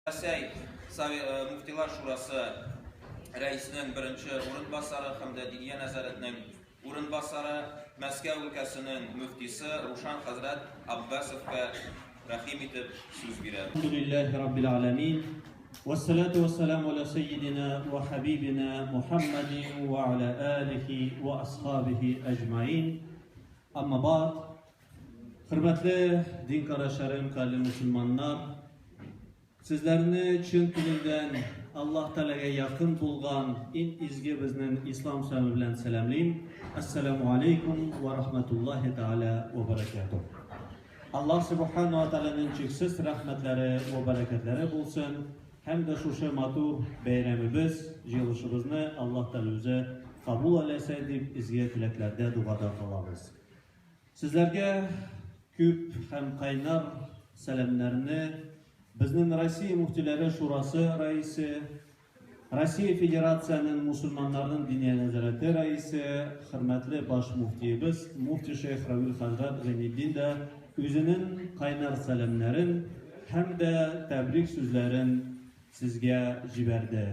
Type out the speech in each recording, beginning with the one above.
Россия Муфтилар Шурасы рәисенең беренче урынбасары һәм дә Дия нәзаретнең урынбасары Мәскәү өлкәсенең мөфтисе Рушан хәзрәт Аббасовка рәхим итеп сүз бирә. Алхамдулиллахи раббил аламин. Вассалату вассаламу аля саййидина ва хабибина Мухаммадин ва аля алихи ва асхабихи аҗмаин. Амма бa'д. Хөрмәтле дин карашларым, каллы мусламаннар, sizlarni chin ko'ngildan Alloh taolaga yaqin bo'lgan eng izgi bizning islom salami bilan salomlayman. Assalomu alaykum va rahmatullohi taala va barakatuh. Alloh subhanahu va taolaning cheksiz rahmatlari va barakatlari bo'lsin. Hamda shu matur bayramimiz, yig'ilishimizni Alloh taolo o'zi qabul aylasin deb izgi tilaklarda duoda qolamiz. Sizlarga ko'p ham qaynar salomlarni bizning Rossiya Muftilari Shurasi raisi, Rossiya Federatsiyasining musulmonlarning diniy nazorati raisi, hurmatli bosh muftiyimiz Mufti Shayx Ravil Hazrat G'aniddin da o'zining qaynar salomlarini hamda tabrik so'zlarini sizga jiberdi.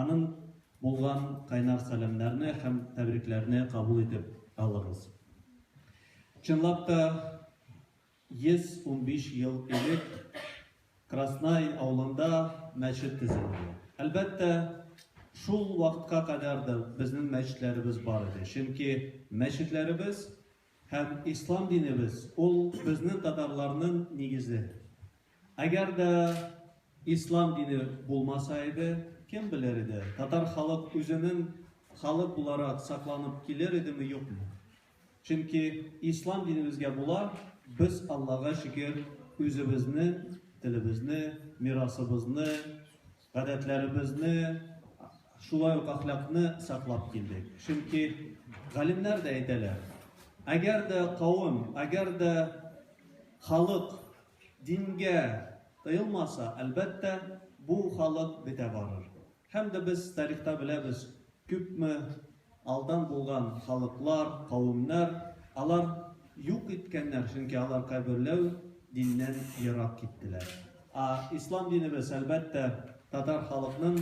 Aning bo'lgan qaynar salomlarni ham tabriklarini qabul etib olamiz. Чынлап та 115 yıl ilk Krasnay avlunda мәчет төзелде. Әлбәттә, шул вакытка кадәр да безнең мәчетләребез бар иде. Чөнки мәчетләребез һәм ислам динебез ул безнең татарларның нигезе. Әгәр дә ислам дине булмаса иде, кем белер иде? Татар халык үзенең халык буларак сакланып килер идеме, юкмы? Чөнки ислам динебезгә була biz Allah'a şükür özümüzni, dilimizni, mirasımızı, adetlerimizni, şulay ahlakını saklap geldik. Çünkü galimler de eydiler. Eğer de kavim, eğer de halk dinge dayılmasa elbette bu halk bite varır. Hem de biz tarihte biliriz, küp mü aldan bulgan halklar, kavimler, alar yok etkenler, çünkü Allah kabirlev dinden yirak gittiler. İslam dinimiz elbette Tatar halkının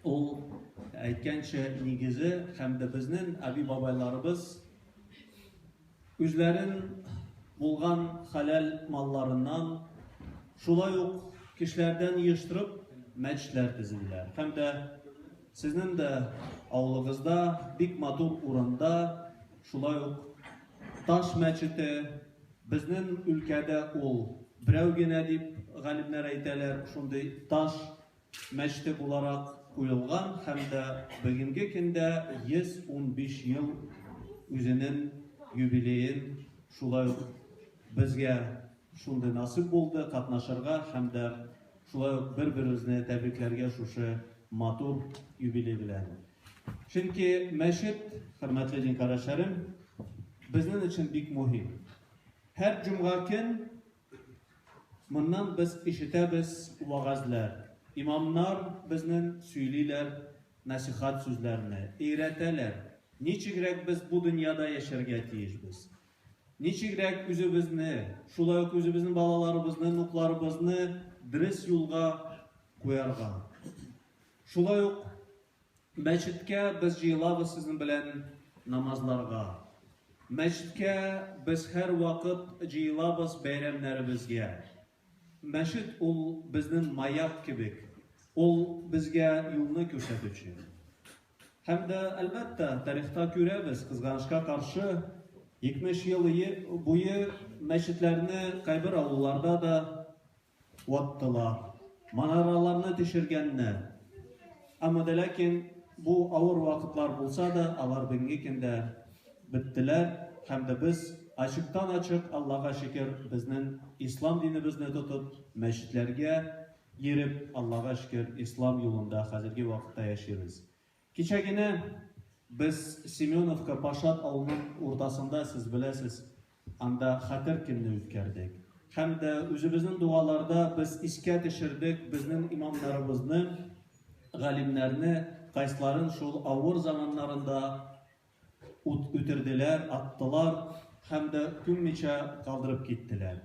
o aytgancha nigizi hem de bizning abi babaylarımız özlerin bulgan halal mallarından şulay yok kişilerden yığıştırıp мәчетләр tüzüdüler. Hem de sizin de avlığınızda bik matur uranda şulay yok Taş мәчете безнең ülkәдә ул берәү генә дип галимнәр әйтәләр, шундый таш мәчете буларак куелган һәм дә бүгенге көндә 115 ел үзенең юбилеен шулай безгә шундый насыйп булды катнашырга һәм дә шулай бер-беребезне тәбрикләргә шушы матур юбилей белән. Чөнки мәчет, хөрмәтле дин карашларым, bizning için bik muhim. Her cuma gün bundan biz işitemiz vaazlar. İmamlar bizden söyleyler nasihat sözlerini, öğretirler. Niçin biz bu dünyada yaşarga tiyişmiz? Niçin özümüzni, şulay özümüzün balalarımızı, nuklarımızı dürüst yolga koyarga. Şulay meçitke biz jıyılabız sizin bilen namazlarga. Мәчеткә biz her vakit jıyılabız bayramlarımızga. Мәчет ул bizning mayak kibik. Ул bizga yolni ko'rsatuvchi. Hem de elbette tarixta görəbiz, kızganışka karşı 70 yıl boyu мәчетләрне кайбер авылларда da vattılar. Manaralarını teşirgenler. Ama de lakin bu ağır vakitler bulsa da alar bugünkü gündə bittiler. Hem de biz açıktan açık Allah'a şükür bizden İslam dinimizni tutup meşitlerge girip Allah'a şükür İslam yolunda hazırki vakitte yaşıyoruz. Keçegine biz Semyonovka Paşat avının ortasında siz bilesiz anda hatır gününü ötkərdik. Hem de özümüzün dualarda biz iske düşürdük bizden imamlarımızın, galimlerini, kaysların şu ağır zamanlarında ötürdüler, attılar, hem de tümmiçe kaldırıp gittiler.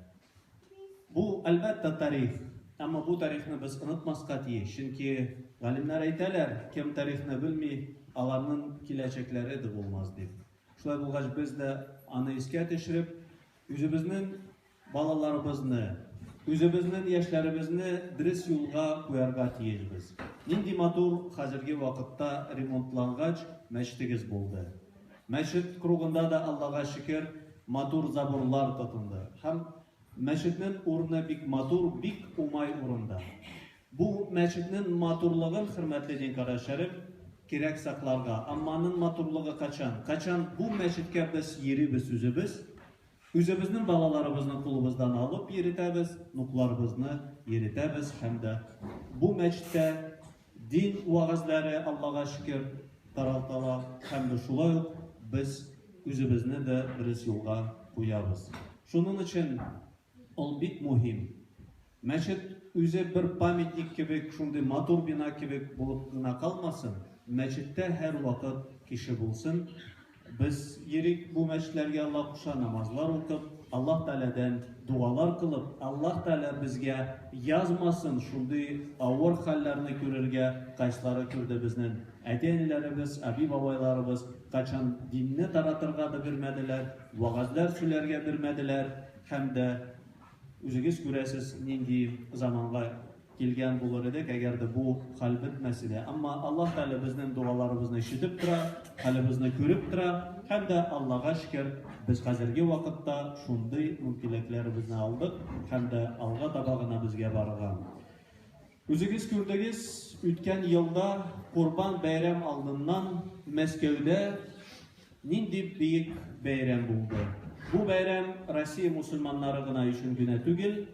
Bu elbette tarih. Әмма бу тарихны без онытмаска тиеш. Чөнки галимнәр әйтәләр, кем тарихны белми, аларның киләчәкләре дә булмас дип. Шулай булгач без дә аны искә төшереп, үзебезнең балаларыбызны, үзебезнең яшьләребезне дөрес юлга куярга тиешбез. Нинди матур хәзерге вакытта ремонтлангач мәчетегез булды. Мәчет кругында да Аллага шөкер матур забурлар тотынды. Һәм мәчетнең урыны бик матур, бик уңай урында. Бу мәчетнең матурлыгын, хөрмәтле дин карашларым, кирәк сакларга. Әмма аның матурлыгы качан? Качан бу мәчеткә без йөрибез үзебез, үзебезнең балаларыбызны кулыбыздан алып йөртәбез, нукларыбызны йөртәбез һәм дә бу мәчеттә дин вагызлары Аллага шөкер таралтыла һәм дә шулай ук без үзебезне дә дөрес юлга куябыз. Шуның өчен ул бик мөһим. Мәчет үзе бер памятник кебек, шундый матур бина кебек булып гына калмасын. Мәчеттә һәр вакыт кеше булсын. Без йөрик бу мәчетләргә Аллаһ куша намазлар укып, Аллаһ Тәгаләдән дуалар кылып, Аллаһ Тәгалә безгә язмасын шундый авыр хәлләрне күрергә, кайсылары күрде безнең әти-әниләребез, әби-бабайларыбыз качан динне таратырга да бирмәделәр, вагазлар сөйләргә бирмәделәр һәм дә үзегез күрәсез нинди заманга килгән булыр идек, әгәр дә бу хәл бетмәсә. Әмма Аллаһ Тәгалә безнең дуаларыбызны ишетеп тора, хәлебезне күреп тора һәм дә Аллага шөкер без хәзерге вакытта шундый мөмкинлекләребезне алдык һәм дә алга таба гына безгә барган. Үзегез күрдегез, үткән елда Курбан бәйрәм алдыннан Мәскәүдә нинди бик бәйрәм булды. Бу бәйрәм Россия мусульманнары гына өчен генә түгел,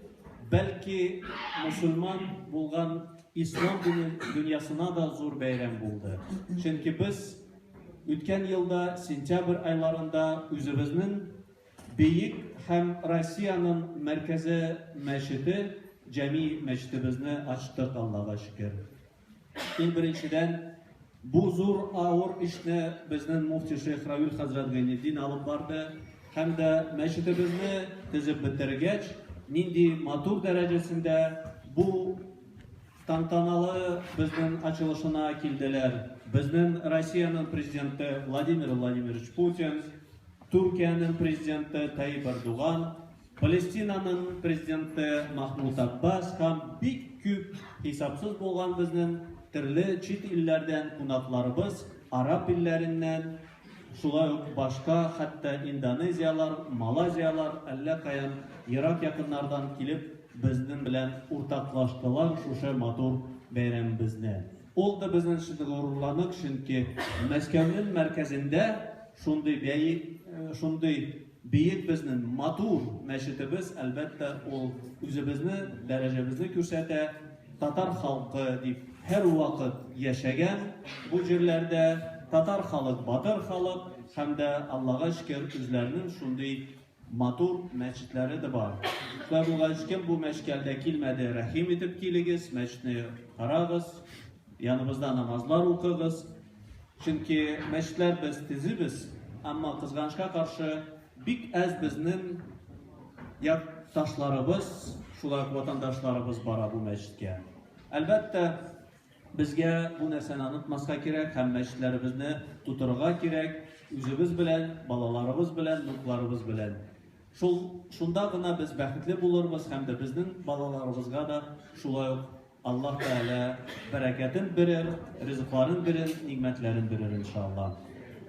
бәлки мусульман булган ислам дөньясына да зур бәйрәм булды. Чөнки без үткән елда сентябрь айларында үзебезнең бейек һәм Россияның мәркәзе мәчете, җәми мәчетебезне ачтык, Аллага шөкер. Иң беренчедән бу зур авыр эшне безнең муфти Шейх Равил хәзрәт Гайнетдин алып барды һәм дә мәчетебезне төзеп бетергәч, нинди матур дәрәҗәсендә бу тантаналы безнең ачылышына килделәр. Безнең Россияның президенты Владимир Владимирович Путин, Түркиянең президенты Таyyip Erdoğan, Палестинаның президенты Mahmud Abbas һәм бик күп хисапсыз булган безнең төрле чит илләрдән кунакларыбыз, араб илләреннән, шулай ук башка, хәтта Индонезиялар, Малайзиялар, әллә каян ерак якыннардан килеп безнең белән уртаклаштылар шушы матур бәйрәмебезне. Ул да безнең өчен горурланык, чөнки Мәскәүнең мәркәзендә шундый бейек безнең матур мәчетебез, әлбәттә ул үзебезне, дәрәҗәбезне күрсәтә. Татар халкы дип һәр вакыт яшәгән бу җирләрдә татар халык, батыр халык һәм дә Аллага шөкер үзләренең шундый матур мәчетләре дә бар. Шулай булгач, кем бу мәчеткә килмәде, рәхим итеп килегез, мәчетне карагыз, яныбызда намазлар укыгыз. Чөнки мәчетләр без төзибез, әмма кызганычка каршы бик әз безнең якташларыбыз, шулай ватандашларыбыз бара бу мәчеткә. Әлбәттә, безгә бу нәрсәне онытмаска кирәк һәм мәчетләребезне тутырга кирәк, үзебез белән, балаларыбыз белән, нукларыбыз белән. Шунда гына без бәхетле булырбыз һәм дә безнең балаларыбызга да шулай ук Аллаһ Тәгалә бәрәкәтен бирер, ризыкларын бирер, нигъмәтләрен бирер иншаллах.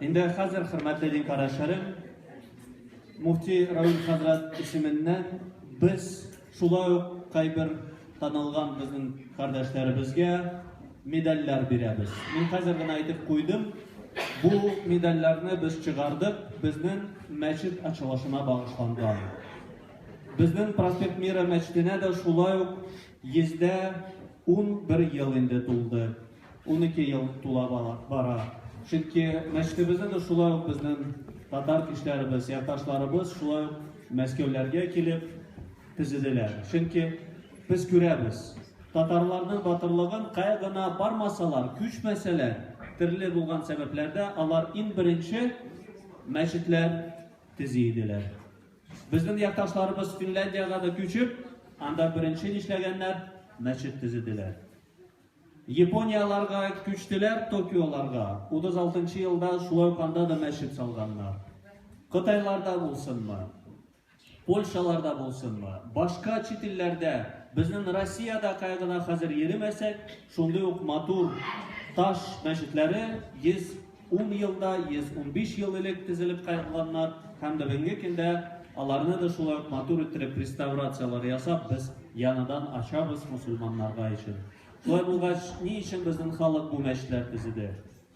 Инде хәзер, хөрмәтле дин карашларым, муфти Равил хәзрәт исеменнән без шулай ук кайбер танылган безнең кардәшләребезгә медальләр бирәбез. Мин хәзер генә әйтеп куйдым, бу медальләрне без чыгардык безнең мәчет ачылышына багышланган. Безнең Проспект Мира мәчетенә дә шулай ук 111 ел инде тулды. 12 ел тула бара. Чөнки мәчетебездә дә шулай ук безнең татар кешеләребез, якташларыбыз шулай ук Мәскәүләргә килеп төзеделәр. Чөнки без күрәбез, татарларның батырлыгын кая гына бармасалар, күчмәсәләр, төрле булган сәбәпләрдә алар иң беренче мәчетләр төзи иделәр. Безнең якташларыбыз Финляндиягә да күчеп, анда беренче нишләгәннәр, мәчет төзеделәр. Японияларга күчтеләр, Токиоларга. 36 елда шулай канда да мәчет салганнар. Кытайларда булсынмы, Польшаларда булсынмы, башка чит илләрдә, безнең Россиядә кайгына хәзер йөремәсәк, шундый ук матур таш мәчетләре 110 елда, 115 ел элек төзелеп кайганнар, һәм дә бүгенге көндә аларны да шулай ук матур итеп реставрациялар ясап, без яныдан ачабыз мусульманнарга өчен. Шулай булгач, ни өчен безнең халык бу мәчетләр төзеде?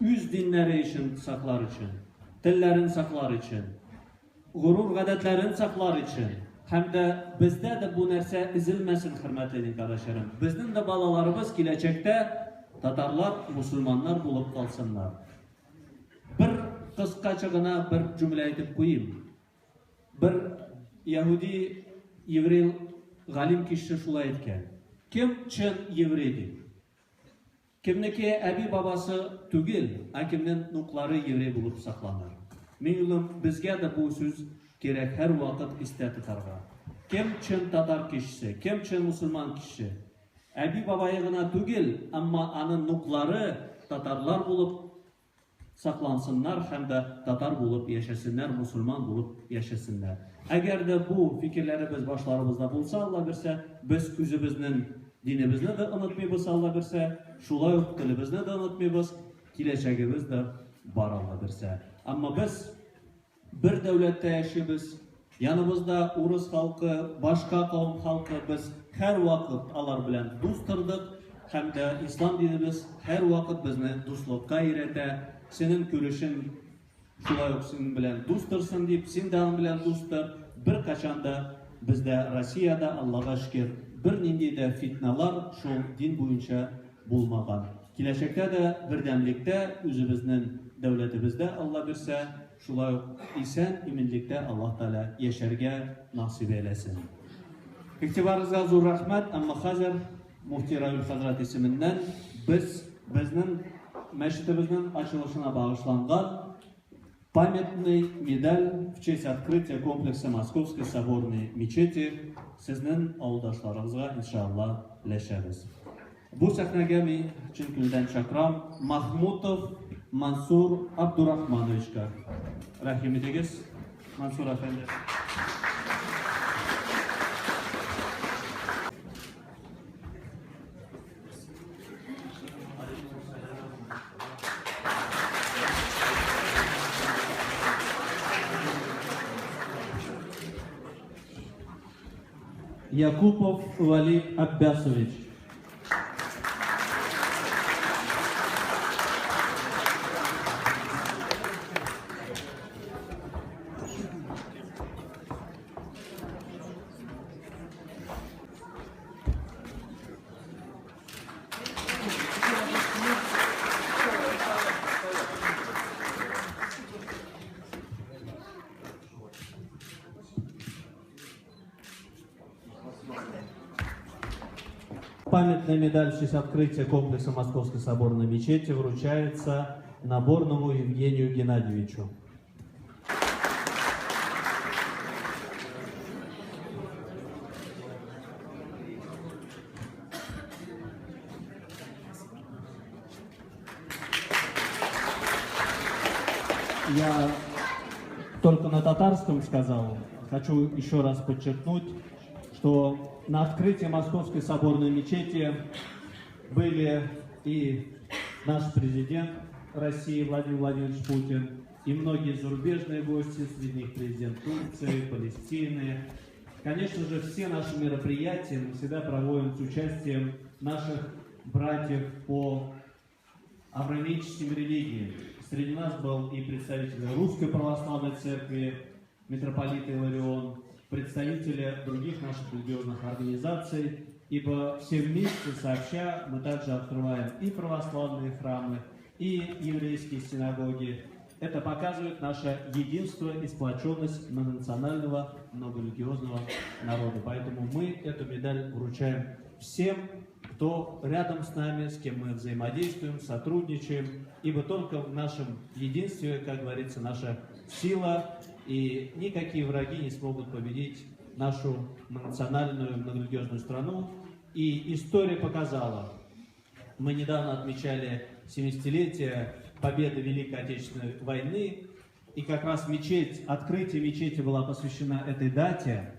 Үз диннәре өчен саклар өчен, телләрен саклар өчен, горур гадәтләрен саклар өчен. Һәм дә бездә дә бу нәрсә изелмәсен, хөрмәтле кардәшләрем. Безнең дә балаларыбыз киләчәктә татарлар, мусульманнар булып калсыннар. Бер кыскача гына бер җөмлә әйтеп куйым. Бер яһуди еврей галим кеше шулай әйткән. Кем чын еврей ди? Кемнеке әби бабасы түгел, ә кемнең нуклары еврей булып сакланыр. Минем безгә дә бу сүз кирәк һәр вакыт истә тотарга. Кем чын татар кешесе, кем чын мусульман кеше? Әби бабайы гына түгел, әмма аның нуклары татарлар булып саклансыннар һәм дә татар булып яшәсеннәр, мусульман булып яшәсеннәр. Әгәр дә бу фикерләребез башларыбызда булса, Алла берсә, без үзебезнең динебезне дә онытмыйбыз, Алла берсә, шулай ук телебезне дә онытмыйбыз, киләчәгебез дә бар, Алла берсә. Әмма без бер дәүләттә яшибез, яныбызда урыс халкы, башка кавым халкы, без һәр вакыт алар белән дус тордык, һәм дә ислам динебез һәр вакыт безне дуслыкка өйрәтә. Синең күрешең шулай ук синең белән дус торсын дип, син дә аның белән дус тор. Бер качан да бездә Россиядә, Аллага шөкер, бер нинди дә фитналар шул дин буенча булмаган. Киләчәктә дә бердәмлектә үзебезнең дәүләтебездә Алла берсә, шулай ук исән иминлектә Аллаһ Тәала яшәргә насыйп әйләсен. Игътибарыгызга зур рәхмәт. Әмма хәзер муфти Равил хәзрәт исеменнән безнең мәчетебезнең ачылышына багышланган памятный медаль в честь открытия комплекса Московской соборной мечети сезнең авылдашларыгызга иншалла өләшәбез. Бу сәхнәгә мин чын күңелдән чакырам Махмутов Мансур Абдурахмановичка. Рәхим итегез, Мансур әфәнде. Якупов Вали Аббасович. Памятная медаль в честь открытия комплекса Московской соборной мечети вручается Наборному Евгению Геннадьевичу. Я только на татарском сказал. Хочу еще раз подчеркнуть, что на открытии Московской соборной мечети были и наш президент России Владимир Владимирович Путин, и многие зарубежные гости, среди них президент Турции, Палестины. Конечно же, все наши мероприятия мы всегда проводим с участием наших братьев по авраамическим религиям. Среди нас был и представитель Русской Православной Церкви, митрополит Иларион, представители других наших религиозных организаций, ибо все вместе сообща мы также открываем и православные храмы, и еврейские синагоги. Это показывает наше единство и сплоченность многонационального, многорелигиозного народа. Поэтому мы эту медаль вручаем всем, кто рядом с нами, с кем мы взаимодействуем, сотрудничаем, ибо только в нашем единстве, как говорится, наша сила, и никакие враги не смогут победить нашу национальную многорелигиозную страну И история показала, мы недавно отмечали 70-летие победы Великой Отечественной войны, и как раз мечеть, открытие мечети была посвящена этой дате,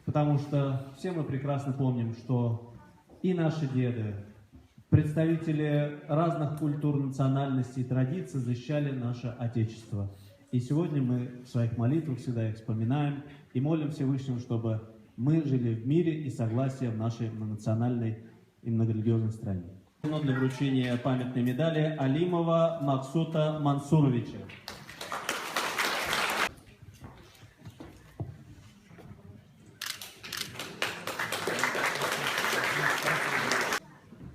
потому что все мы прекрасно помним, что и наши деды, представители разных культур, национальностей и традиций защищали наше Отечество. И сегодня мы в своих молитвах всегда их вспоминаем и молим Всевышнего, чтобы мы жили в мире и согласии в нашей многонациональной и многорелигиозной стране. Для вручения памятной медали Алимова Максута Мансуровича.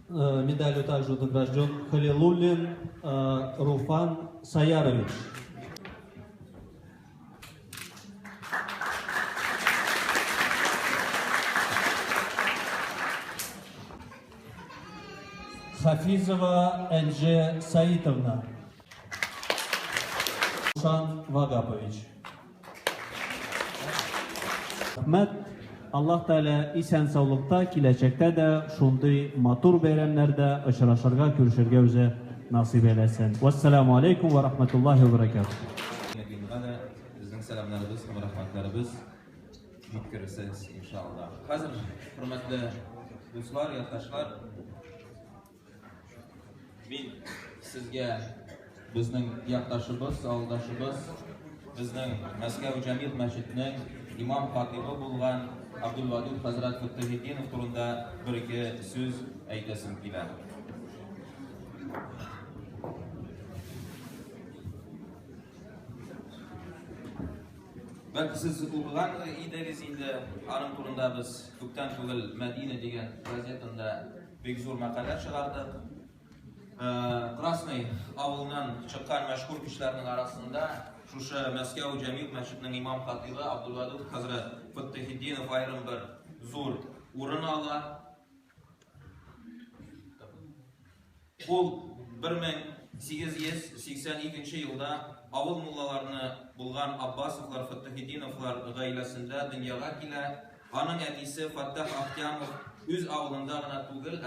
Медалью также награжден Халилуллин Руфан Саярович. Хафизова Энже Саитовна. Шан Вагапович. Рахмет. Аллах Тәала исән саулыкта, киләчәктә дә шундый матур бәйрәмнәрдә очрашырга, күрешергә үзе насыйп әйләсен. Вассаламу алейкум ва рахматуллахи ва баракатух. Безнең сәламнарыбыз һәм рәхмәтләребез җиткерсез иншаллах. Хәзер, хөрмәтле дуслар, якташлар, мин сезгә безнең якташыбыз, авылдашыбыз, безнең Мәскәү Җәмигъ мәчетенең имам хатибы булган Абдулвадуд хәзрәт Фәттахетдинов турында бер-ике сүз әйтәсем килә. Бәлки сез укыган идегез инде, аның турында без күптән түгел Мәдинә дигән газетында бик зур мәкалә чыгардык. Красный авылыннан чыккан мәшһүр кешеләрнең арасында шушы Мәскәү Җәмигъ мәчетенең имам хатибы Абдулвадуд хәзрәт Фәттахетдинов аерым бер зур урын ала. Ул 1882 елда авыл муллаларны булган Аббасовлар, Фәттахетдиновлар гаиләсендә дөньяга килә. Аның әтисе Фаттах Ахтямов үз авылында гына түгел,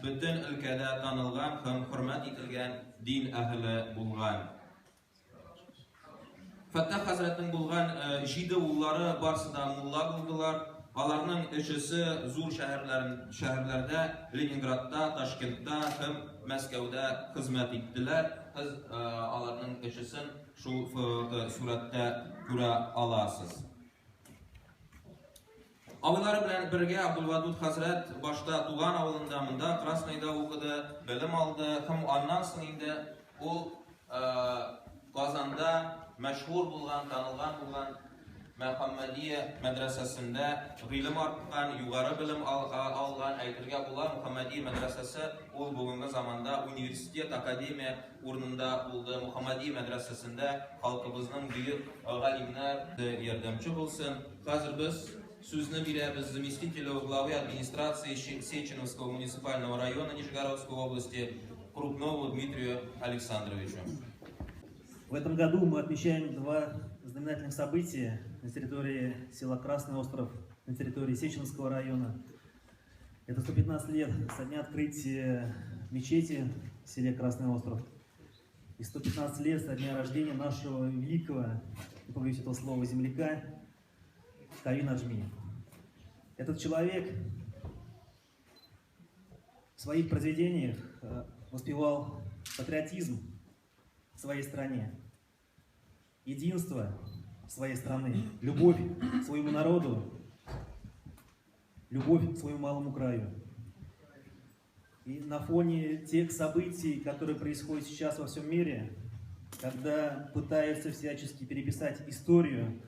бөтен өлкәдә танылган һәм хөрмәт ителгән дин әһле булган. Фаттах хәзрәтнең булган 7 уллары барсы да мулла булдылар. Аларның өчесе зур шәһәрләрдә, Ленинградта, Ташкентта һәм Мәскәүдә хезмәт иттеләр. Аларның өчесен шул сурәттә күрә аласыз. Авыллары белән бергә Абдулвадуд хәзрәт башта туган авылында, монда Красныйда укыды, белем алды һәм аннан соң инде ул Казанда мәшһүр булган, танылган булган Мөхәммәдия мәдрәсәсендә гыйлем арткан, югары белем алган, әйтергә була. Мөхәммәдия мәдрәсәсе ул бүгенге заманда университет, академия урынында булды. Мөхәммәдия мәдрәсәсендә халкыбызның бөек галимнәр ярдәмче булсын. Хәзер без сүзне бирәбез заместителю главы администрации Сеченовского муниципального района Нижегородской области Крупнову Дмитрию Александровичу. В этом году мы отмечаем два знаменательных события на территории села Красный Остров, на территории Сеченовского района. Это 115 лет со дня открытия мечети в селе Красный Остров. И 115 лет со дня рождения нашего великого, не побоюсь этого слова, земляка Кави Наджми. Этот человек в своих произведениях воспевал патриотизм в своей стране, единство своей страны, любовь к своему народу, любовь к своему малому краю. И на фоне тех событий, которые происходят сейчас во всем мире, когда пытаются всячески переписать историю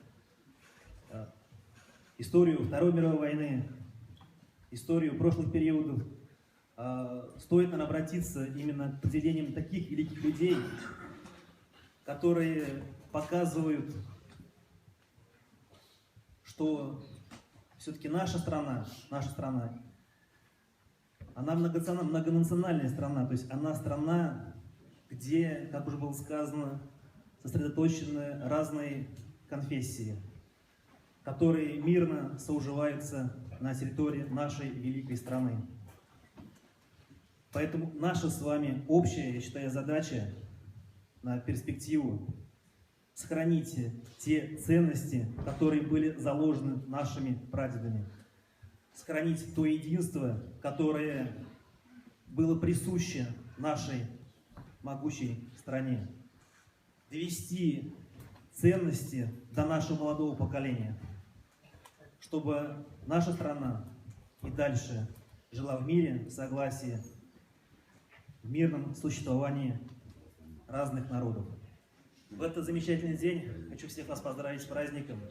Второй мировой войны, историю прошлых периодов, стоит нам обратиться именно к произведениям таких великих людей, которые показывают, что все-таки наша страна, она многонациональная страна, то есть она страна, где, как уже было сказано, сосредоточены разные конфессии. которые мирно соуживаются на территории нашей великой страны. Поэтому наша с вами общая, я считаю, задача на перспективу — сохранить те ценности, которые были заложены нашими прадедами. Сохранить то единство, которое было присуще нашей могучей стране. Довести ценности до нашего молодого поколения, чтобы наша страна и дальше жила в мире, в согласии, в мирном существовании разных народов. В этот замечательный день хочу всех вас поздравить с праздником,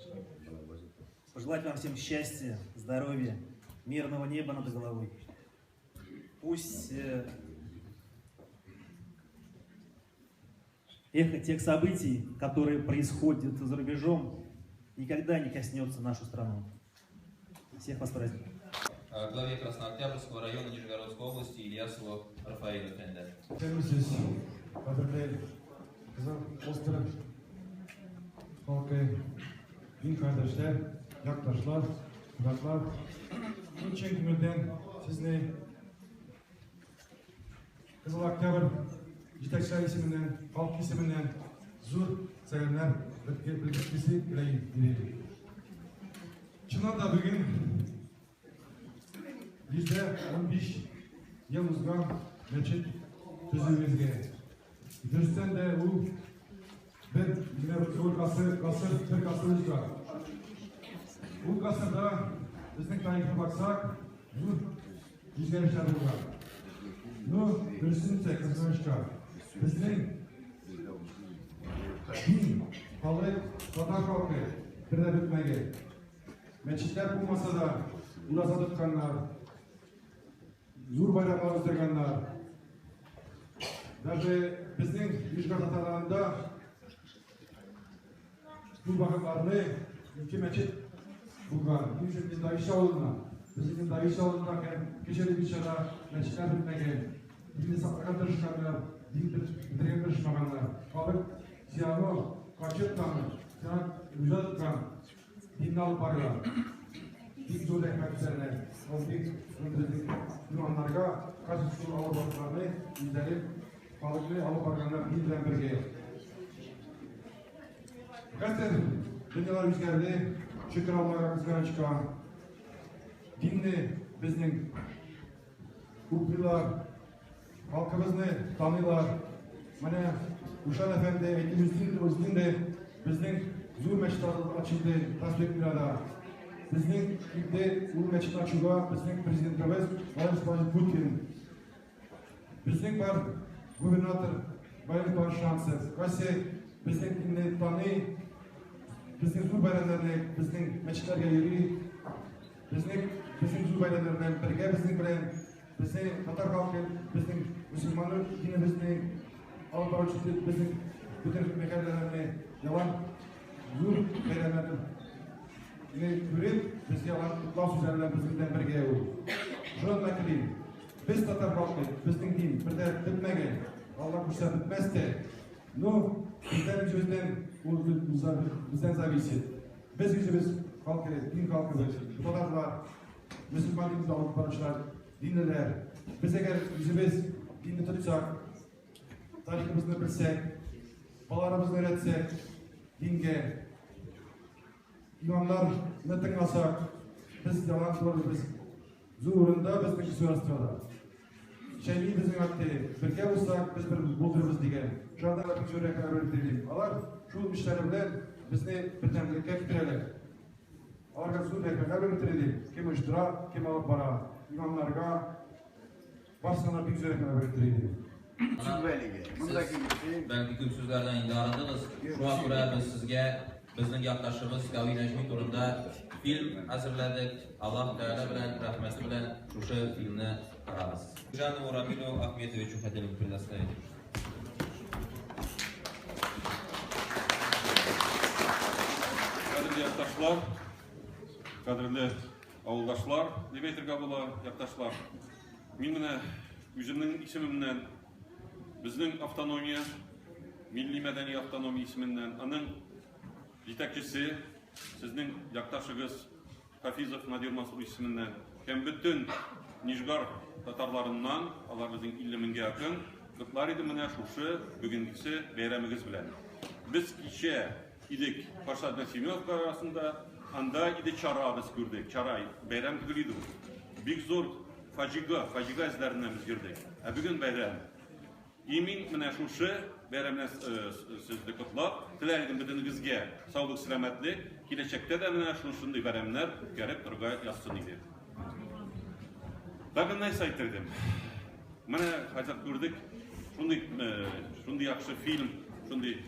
пожелать вам всем счастья, здоровья, мирного неба над головой. Пусть эхо тех событий, которые происходят за рубежом, никогда не коснется нашу страну. Всех вас с праздником. Главе Краснооктябрьского района Нижегородской области Ильясова Рафаэль Эфенди. Тәуелсіз қадірлі қызыл остров халқы, ин қардаштар, яқташлар, құдаклар, чын күңелден сізні Қызыл Октябрь жетекшілер есімінен, халық есімінен зор сәлемдер білдіргісі келейін. Шынында бүгін bizde 15 yıl uzman meçhit tüzüğümüzge. Dürsten de bu bir yine bir kasır var. Bu kasırda bizim tarihine baksak bu yüzgeçler var. Bu dürstünse kazanışlar. Bizim din, halk, vatan halkı bir de bitmege. Meçhitler bu masada urasa tutkanlar, zor bayramlar özdürgenler, даже bizning Yozgat atalarında bu bakımlarını iki meçhit bulgan. Bizim Daviş Ağolu'na, bizim Daviş Ağolu'na keçeli bir şara meçhitler bitmegen, dini saklagan tırışkanlar, dini bitirgen tırışmaganlar, kalıp ziyanı kaçırtkan, ziyanı güzel tutkan, dinini alıp bargan. Dik zor ekmek üzerine, o dik Yunanlarga kaç usul alıp barganlarını izlenip, kalıplı alıp barganlar bizden birge. Қазір дүниелер өзгерді, шүкір Аллаға қызғанышқа. Динні біздің ұлтылар, халқымызны танылар. Міне Ушан Әфенді өзінің де біздің зор мәчет açıldı Таспекмирада. Біздің ilde бұл мәчет açуға біздің президентіміз Владимир Путин. Біздің бар губернатор Валерий Шансов. Қасы біздің динні таны, bizning zor bayramlarni bizning masjidlarga yurib, bizning zor bayramlardan birga bizning bilan bizning Qatar xalqi, bizning musulmonlar dinimizni olib boruvchi bizning butun mahallalarni yalan zor bayramlarni ko'rib, bizga qutlov so'zlari bizdan birga u. Shunday qiling, biz Qatar xalqi, bizning din birda bitmagan, Alloh ko'rsa bitmasdi. Bizden zavisi. Biz yüzümüz halkı, din halkımız, Tatarlar, Müslüman dinimizi alıp barışlar, dinliler. Biz eğer yüzümüz dinini tutsak, tarihimizni bilsek, balalarımızı öğretsek, dinge, imamlarını tınlasak, biz yalan doğru, biz zuhurunda bizden kişi arasında. Şeyliği bizim hakkı, birge olsak, biz bir buldururuz diye. Şu anda da bir şöyle karar verdiğim. Alar, şu işlerimden bizni birtemlikle getirelim. Alarga su bekle karar verdiğim. Kim iştira, kim alıp para. İmamlarga, başlarına bir şöyle karar verdiğim. Belki köp sözlerden indi arındınız. Şu an buraya biz sizge, bizning yaklaşımız Gavi Necmi turunda film hazırladık. Allah Teala bilen, rahmeti bilen şu filmni qaramiz. Janovu Ramilov Ahmetovichu хотели бы предоставить. Қадірлі яқташлар, қадірлі ауылдашлар, демейтірге бола яқташлар. Мен міне өзімнің есімімнен, біздің автономия, милли мәдени автономия есімінен, аның жетекшісі, Сезнең якташыгыз Хафизов Надир Мансур исеменнән һәм бөтен Нижгар татарларыннан, алар безнең 50 меңгә якын, котлар иде менә шушы бүгенгесе бәйрәмегез белән. Без кичә идек Пашадна Семеновка арасында, анда иде чара без күрдек. Чара бәйрәм түгел иде. Бик зур фаҗига эзләреннән без күрдек. Ә бүген бәйрәм. Мин менә шушы бәйрәмне сезне котлап, теләр идем бөтенегезгә саулык, сәламәтлек, киләчәктә дә менә шундый бәйрәмнәр үткәреп торырга язсын иде. Тагын нәрсә әйтергәм. Менә хәзер күрдек, шундый яхшы фильм, шундый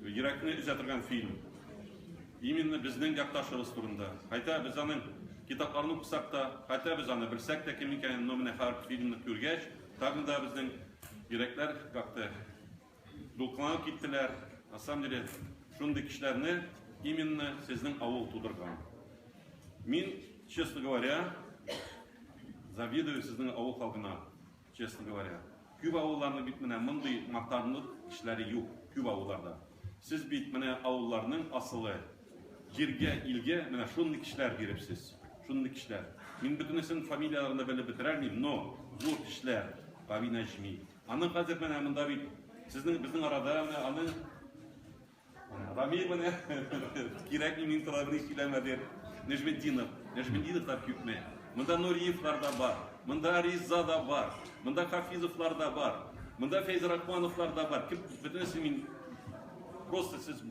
йөрәкне өзә торган фильм. Именно безнең якташыбыз турында. Хәтта без аның китапларын укысак та, хәтта без аны белсәк тә кем икәнен, но менә һәр фильмны күргәч, тагын да безнең йөрәкләр как-то дулкынланып киттеләр. На самом деле, шундый кешеләрне именно сезнең авыл тудырган. Мин, честно говоря, завидую сезнең авыл халкына, честно говоря. Күп авылларны бит менә мондый мактанлык кешеләре юк, күп авылларда. Сез бит менә авылларның асылы. Җиргә, илгә менә шундый кешеләр бирепсез. Шундый кешеләр. Мин бөтенесен фамилияларын да белеп бетерәлмим, но зур кешеләр, Кави Нәҗми. Аның хәзер менә монда бит безнең арада менә аның Рамил менә кирәк мин талабын сөйләмәдер. Нәҗметдиновлар күпме? Монда Нуриевлар да бар, монда Риза да бар, монда Хафизовлар да бар, монда Фәйз Рахмановлар да бар. Бөтенесен мин просто сез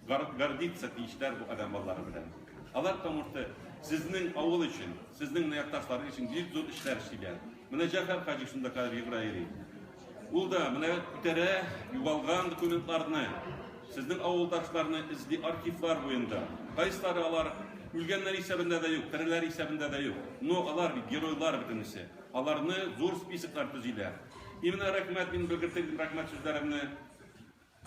гордиться тиешләр бу адам баллары белән. Алар потому что сезнең авыл өчен, сезнең якташлар өчен бик зур эшләр эшлиләр. Менә Җәфәр Хаҗи шунда кадәр Ибраһим. Ул да менә күтәрә югалган документларны, сезнең авылдашларны изли архивлар буенда. Кайсылары алар үлгәннәр исәбендә дә юк, тереләр исәбендә дә юк. Но алар бит геройлар бөтенесе. Аларны зур списоклар төзиләр. Именно рәхмәт мин белгертәм, рәхмәт сүзләремне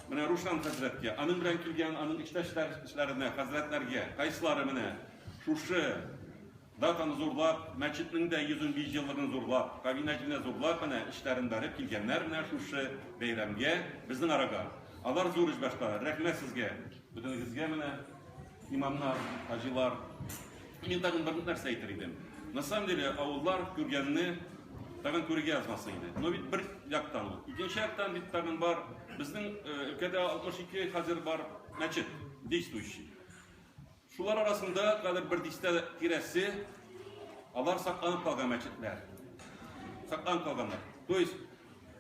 менә Рушан хәзрәткә, аның белән килгән, аның иштәшләренә, хәзрәтләргә, кайсылары менә шушы датаны зурлап, мәчетнең дә 115 еллыгын зурлап, кабинетына зурлап менә эшләрен бәреп килгәннәр менә шушы бәйрәмгә безнең арага. Алар зур эш башкара. Рәхмәт сезгә. Бөтенегезгә менә имамнар, хаҗилар. Мин тагын бер нәрсә әйтер идем. На самом деле авыллар күргәнне тагын күрергә язмасы иде. Но бит бер яктан ул. Икенче яктан бит тагын бар. Безнең өлкәдә 62 хәзер бар мәчет действующий. Шулар арасында кадәр бер дистә тирәсе алар сакланып калган мәчетләр. Сакланып калганнар. То есть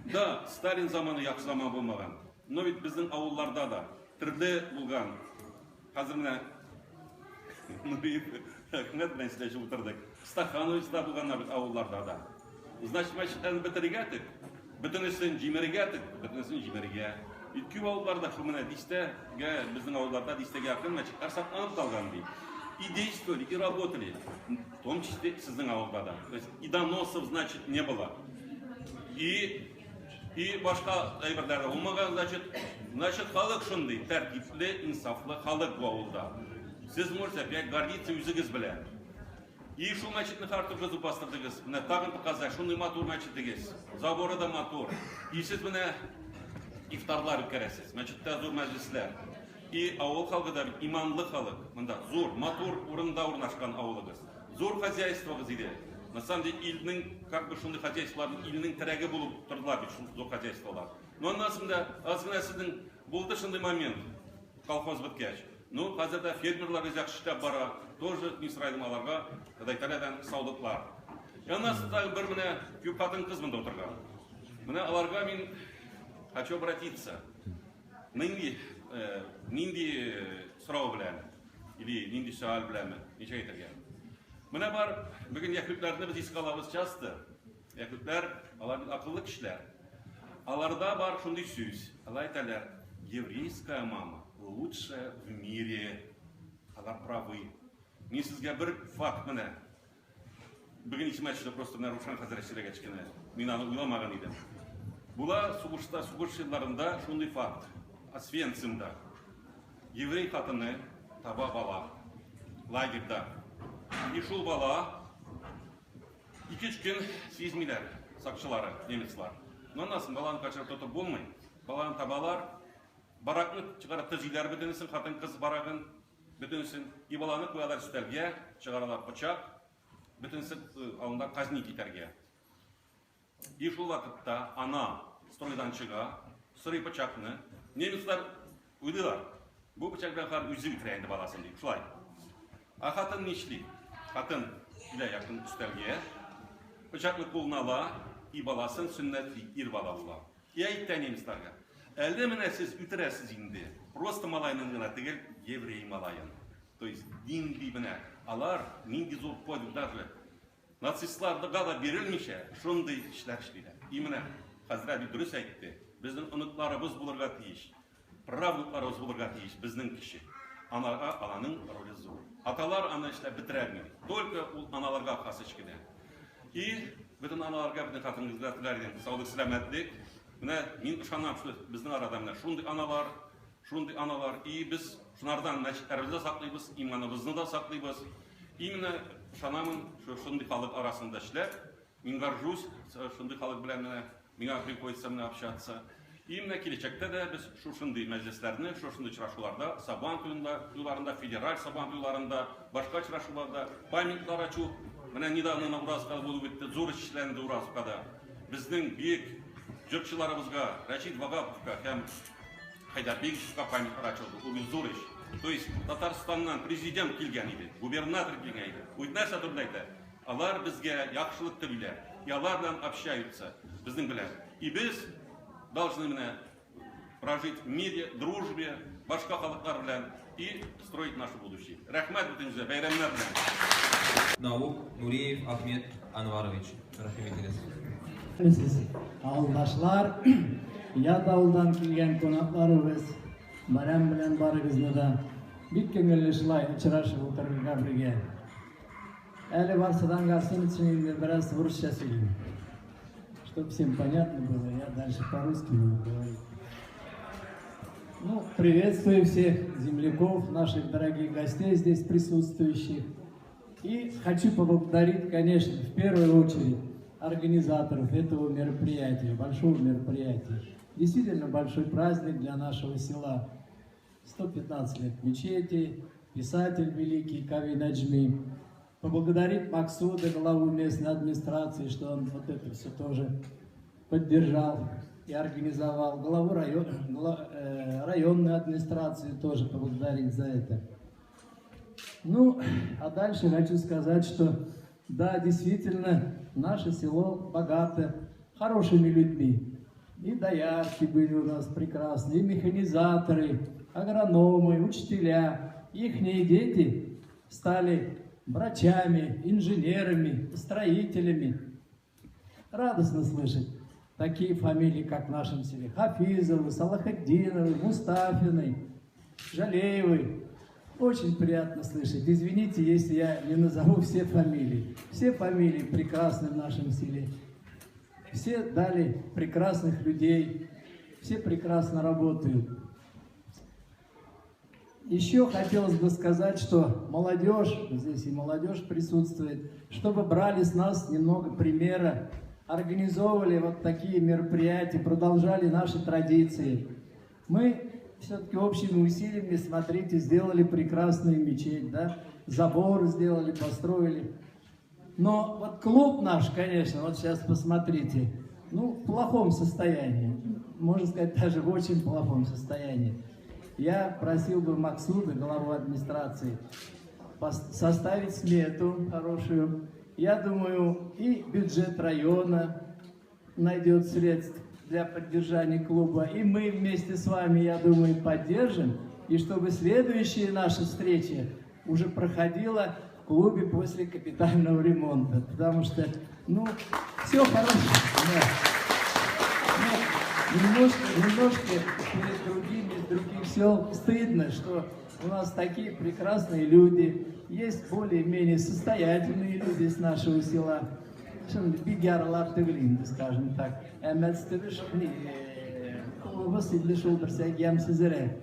да, Сталин заманы яхшы заман булмаган. Но бит безнең авылларда да төрле булган. Хәзер менә хәкмәт белән сөйләшеп утырдык. Стахановичта булганнар бит авылларда да. Значит, мәчетләрне бетергәтик. Бөтенесен җимергәтик, бөтенесен җимергә. Күп авылларда шу менә дистәгә, безнең авылларда дистәгә якын мәчетләр сакланып калган ди. И действовали, и работали. В том числе сезнең авылда да. То есть и доносов, значит, не было. И башка әйберләр булмаган, значит, халык шундый, тәртипле, инсафлы халык бу авылда. Сез можете опять гордиться үзегез белән. И шул мәчетне һәртөрле бастырдыгыз. Менә тагын показать, шундый матур мәчетегез. Заборы да матур. И сез менә ифтарлар үткәрәсез. Мәчеттә зур мәҗлесләр. И авыл халкы да иманлы халык. Монда зур, матур урында урнашкан авылыгыз. Зур хозяйствогыз иде. На самом деле илнең, как бы шундый хозяйстволарның илнең терәге булып тордылар бит шундый зур хозяйстволар. Но аннасында азгына сезнең булды шундый момент. Колхоз беткәч. Ну, хәзер дә фермерлар яхшы эшләп бара. Тоже не срайдым аларга, дәйтәләдән саулыклар. Янасында бер менә күп хатын кыз монда утырган. Менә аларга мин хочу обратиться. Нинди сорау белән или нинди сөаль белән ничә әйтергә. Менә бар бүген яһүдләрне без искә алабыз часто. Яһүдләр алар акыллы кешеләр. Аларда бар шундый сүз. Алар әйтәләр: "Еврейская мама лучшая в мире". Алар правы. Мин сезгә бер факт менә. Бүген исемәчтә просто менә Рушан хәзрәт сөйләгәч кенә. Мин аны уйламаган идем. Була сугышта, сугыш елларында шундый факт. Освенцимда еврей хатыны таба бала лагерьда. И шул бала 2 көн сизмиләр сакчылары, немецлар. Но анасын баланы качырып тотып булмый. Баланы табалар, баракны чыгарып төзиләр бөтенесен, хатын кыз барагын. Bütünsin, ibalanı koyarlar üstelge, çıkararlar bıçak, bütünsin alında kazni giderge. И şu vakitte ana stroydan çığa, sırı bıçakını, Nemisler uydular. Bu bıçak ben kadar yüzü bitireyindi balasın deyip, şulay. Hatın nişli, hatın ile yakın üstelgeye, bıçaklı koluna ala, balasın sünnetli ir bala ola. Ya itten Nemislerge. Elde mine siz ütiresiz indi. Просто malayının gına tigil, Еврей malayın. То есть din dibine alar, nindi zor podib даже nacistlarda gala verilmişe, şunday işler işleyler. İmine Hazreti dürüst etti. Bizden unutlarımız bulurga tiyiş. Pravlıklarımız bulurga tiyiş, bizden kişi. Ananın rolü zor. Atalar ana işte bitiremiyor. Только analarga has içkide. И bütün analarga, bütün hatırınızda tilerden sağlık selametlik. Mine min ışanam şu bizden arada mine şunday analar. И biz şunlardan meşitlerimizde saklıyız, imanımızı da saklıyız. Именно şanamın şunday halk arasında işler. Min горжусь, şunday halk bilen меня приходится мне общаться. Именно келечекте de biz şunday meclislerini, şunday çırашularda, Saban tuyularında, federal Saban tuyularında, başka çırашularda, pamятниклар açu. Mine недавно на Уразкада болып өтті, зор işlendi Уразкада. Bizden büyük жұртшыларымызға, Рашид Вагаповқа һәм Хайдарбековқа памятниклар açıldı. O bir zor iş. То есть Татарстаннан президент келген еді, губернатор келген еді. Уйднаш атырдайды. Алар бізге яқшылықты білер. И алар bilan общаются, біздің білер. И біз должны прожить в мире, дружбе, башқа халықтар bilan и строить наше будущее. Рахмет бүтінізге, байрамлар bilan. Наук Нуриев Ахмет Анварович. Рахмет етіңіз. Siz ауылдашылар, ят ауылдан келген қонақтарыбыз, барам білен барыңызды да бик көңіллі шулай ұшырашып отырырға бірге. Әлі барсадан қарсын үшін біраз орысша сөйлеймін. Чтобы всем понятно было, я дальше по-русски буду говорить. Ну, приветствую всех земляков, наших дорогих гостей здесь присутствующих. И хочу поблагодарить, конечно, в первую очередь организаторов этого мероприятия, большого мероприятия. Действительно большой праздник для нашего села. 115 лет мечети, писатель великий Кави Наджми. Поблагодарить Максуда, главу местной администрации, что он вот это все тоже поддержал и организовал. Главу районной администрации тоже поблагодарить за это. Ну, а дальше хочу сказать, что да, действительно, наше село богато хорошими людьми. И доярки были у нас прекрасные, и механизаторы, агрономы, учителя. Ихние дети стали врачами, инженерами, строителями. Радостно слышать такие фамилии, как в нашем селе. Хафизовы, Салахаддиновы, Мустафиной, Жалеевой. Очень приятно слышать. Извините, если я не назову все фамилии. Все фамилии прекрасны в нашем селе. Все дали прекрасных людей. Все прекрасно работают. Еще хотелось бы сказать, что молодежь, здесь и молодежь присутствует, чтобы брали с нас немного примера, организовывали вот такие мероприятия, продолжали наши традиции. Мы все-таки общими усилиями, смотрите, сделали прекрасную мечеть, да? Забор сделали, построили. Но вот клуб наш, конечно, вот сейчас посмотрите, ну, в плохом состоянии. Можно сказать, даже в очень плохом состоянии. Я просил бы Максуда, главу администрации, составить смету хорошую. Я думаю, и бюджет района найдет средств для поддержания клуба. И мы вместе с вами, я думаю, поддержим. И чтобы следующая наша встреча уже проходила в клубе после капитального ремонта. Потому что, ну, все хорошо. Да. Немножко перед другими, других сел стыдно, что у нас такие прекрасные люди. Есть более-менее состоятельные люди с нашего села. Бигярлар тыглинды, скажем так. Эмэстывыш, клубы шулдырсак ямсызыре.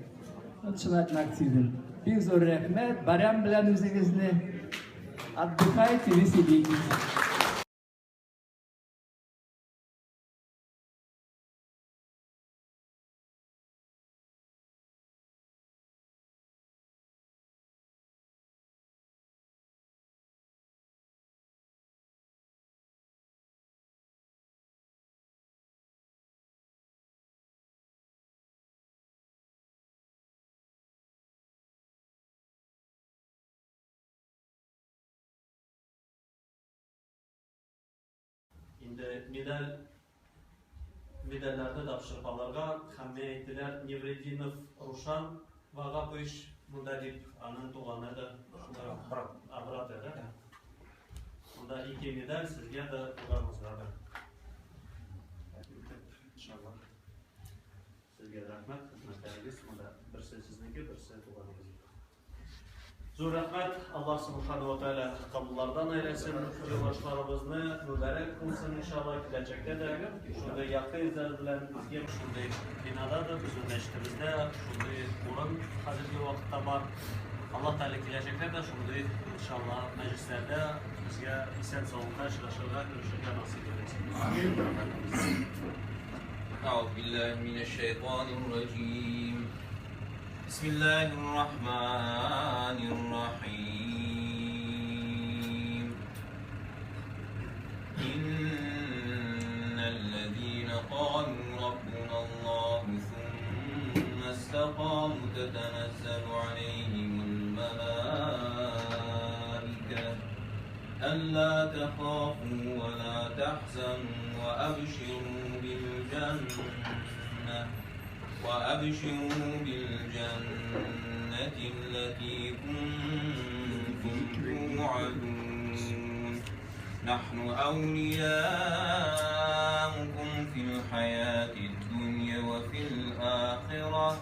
Начинать на активен. Биг зор рахмет, барям белән үзегезне. Отдыхайте, веселитесь. Şimdi medallerde tapşırmalarga hem ettiler Nevredinov Ruşan Vagapiş bunda deyip anın tuğanı da abrat eder. Bunda iki medal sizge de tuğanızlarda. İnşallah. Sizge rahmet, hizmetleriniz. Bunda birisi sizniki, birisi tuğanınız. Zor rahmet, Allah subhanahu wa ta'ala kabullardan eylesin, yoldaşlarımızı mübarek kılsın inşallah gelecekte de şurada yakın izlediler bizge şurada binada da bizim neştimizde şurada Kur'an hazırlığı vakitte var. Allah Teala gelecekte de şurada inşallah meclislerde bizge isen savunma şaşırlar görüşürler nasip eylesin. Euzubillahimineşşeytanirracim. Bismillahirrahmanirrahim. İnnellezîne qâlû rabbunallâhu thumme istaqâmû tetenezzalu aleyhimul melâike ألا تخافوا ولا تحزنوا وأبشروا بالجنة التي كنتم توعدون نحن أولياؤكم في الحياة الدنيا وفي الآخرة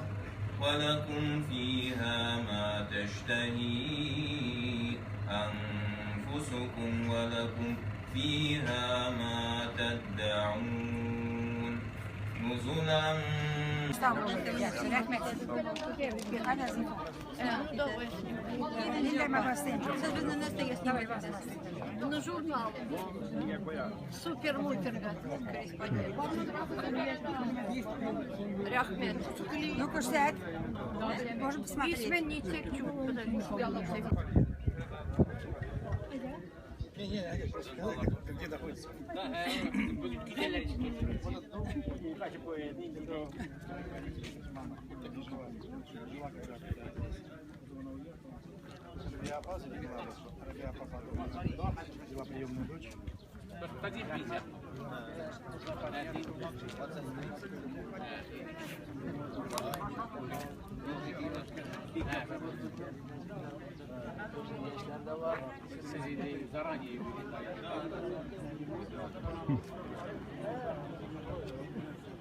ولكم فيها ما تشتهي أنفسكم ولكم فيها ما تدعون نزلا Супер мультер. Рахмет. Ну, кушать. Можем посмотреть. Извините, Где находится? Взяла приемную дочь.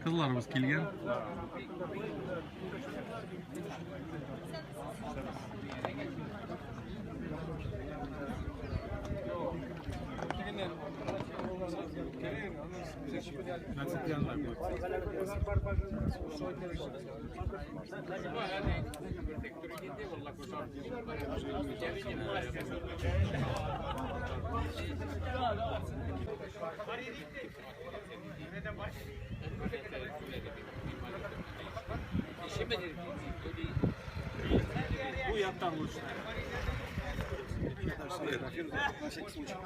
Kızlarımız kelgan. Bu yaptan лучше. На всякий случай.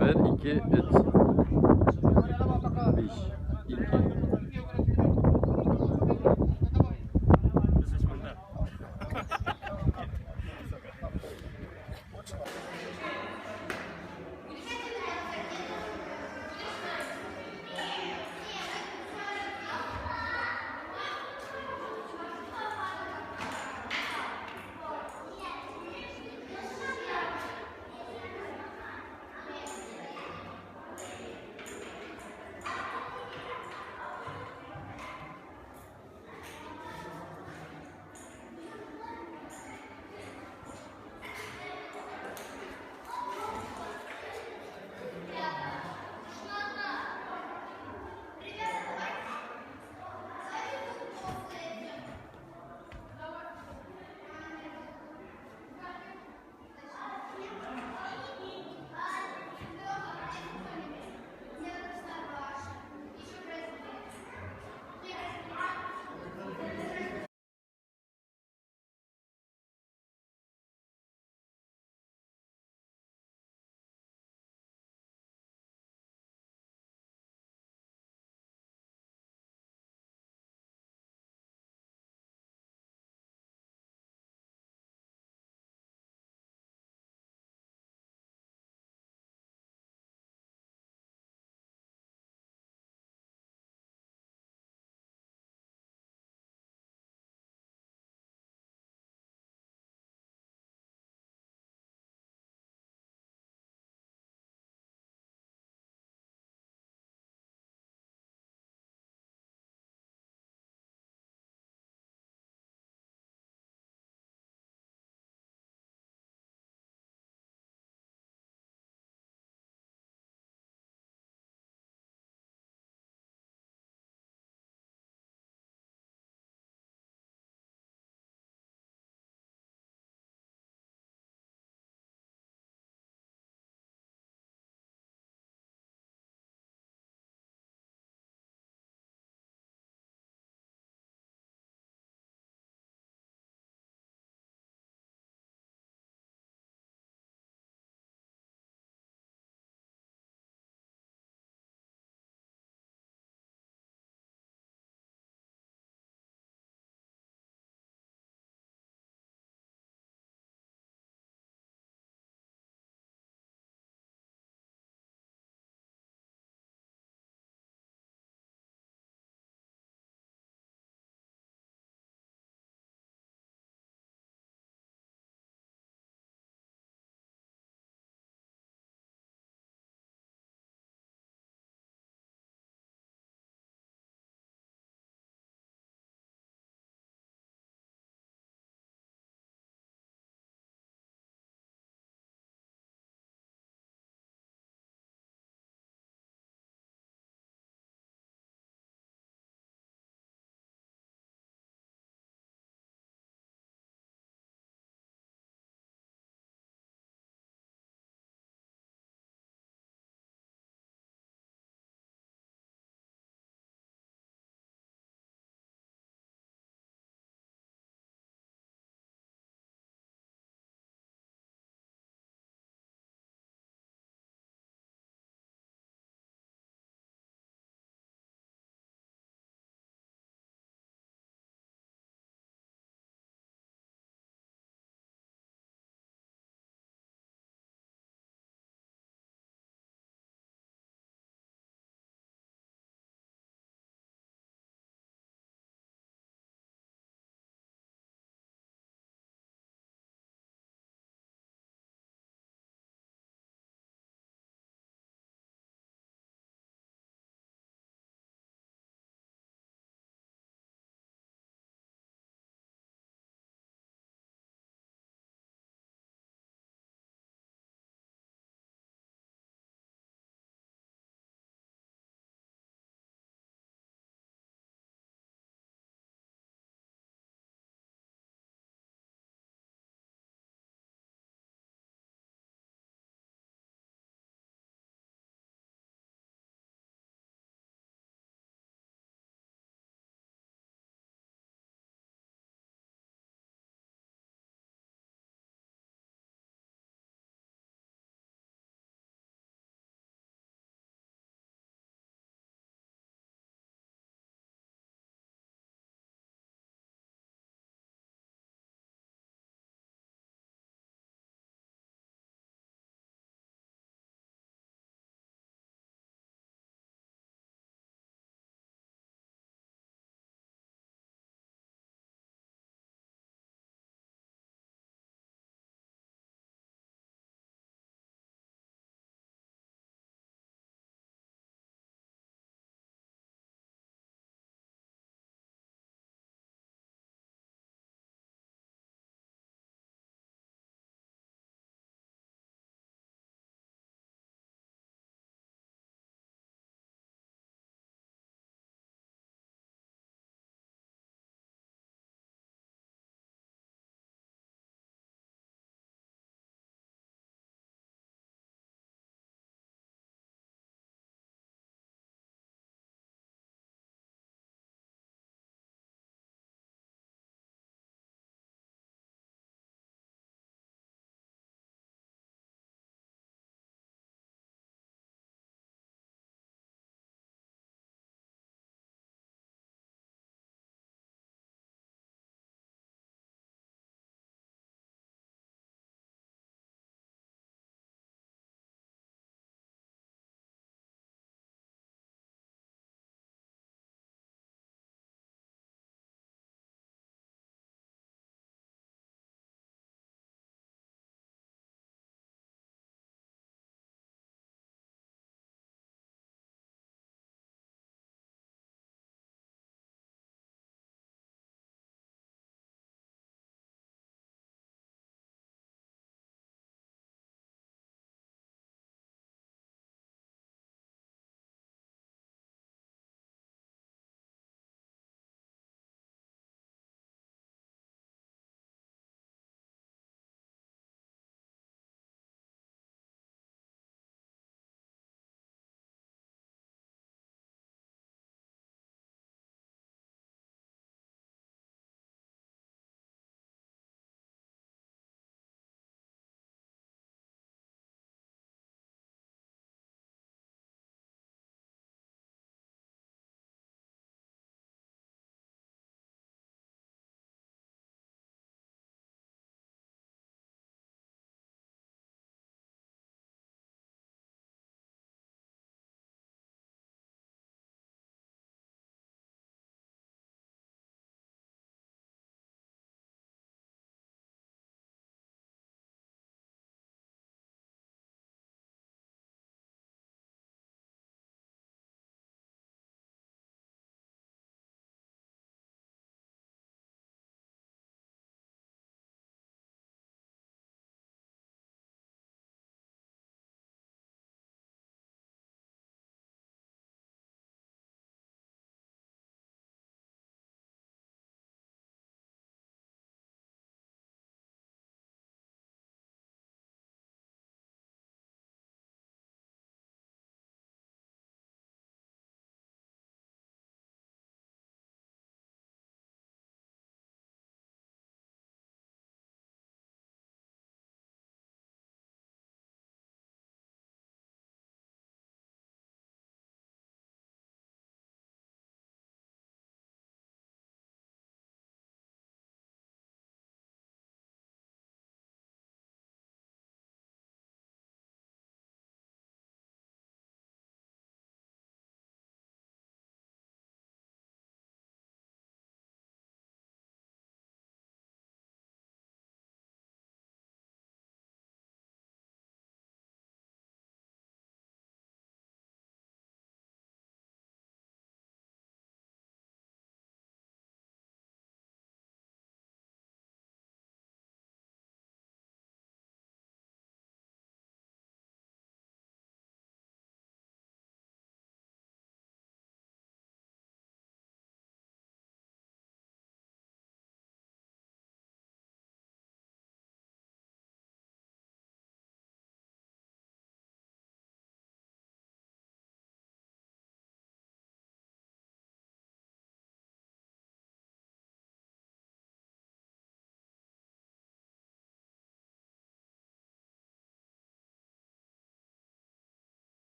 Bir, iki, üç, beş.